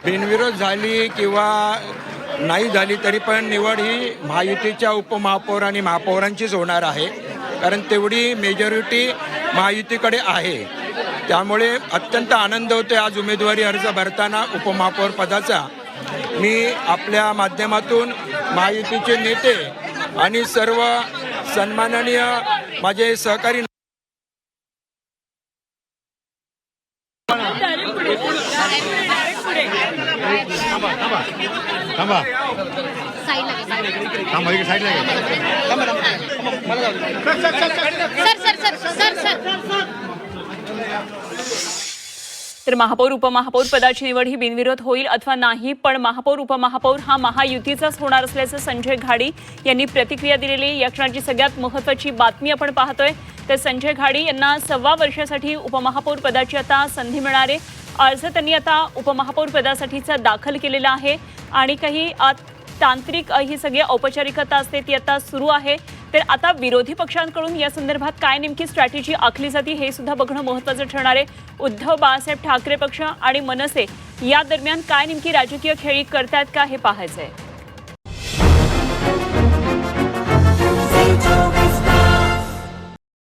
बिनविरोध झाली किंवा नाही झाली तरी पण निवड ही महायुतीच्या उपमहापौर आणि महापौरांचीच होणार आहे, कारण तेवढी मेजॉरिटी महायुतीकडे आहे. त्यामुळे अत्यंत आनंद होतो आज उमेदवारी अर्ज भरताना उपमहापौर पदाचा. मी आपल्या माध्यमातून महायुतीचे नेते आणि सर्व सन्माननीय माझे सहकारी तर महापौर उपमहापौर पदाची निवड ही बिनविरोध होईल अथवा नाही, पण महापौर उपमहापौर हा महायुतीचाच होणार असल्याचं संजय घाडी यांनी प्रतिक्रिया दिलेली. या क्षणाची सगळ्यात महत्त्वाची बातमी आपण पाहतोय. तर संजय घाडी यांना 1.25 वर्षासाठी उपमहापौर पदाची आता संधी मिळणार आहे. अर्ज त्यांनी आता उपमहापौर पदासाठीचा दाखल केलेला आहे आणि काही तांत्रिक ही सगळी औपचारिकता असते ती आता सुरू आहे. तर आता विरोधी पक्षांकडून या संदर्भात काय नेमकी स्ट्रॅटेजी आखली जाते हे सुद्धा बघणं महत्त्वाचं ठरणार आहे. उद्धव बाळासाहेब ठाकरे पक्ष आणि मनसे या दरम्यान काय नेमकी राजकीय खेळी करतायत का हे पाहायचंय.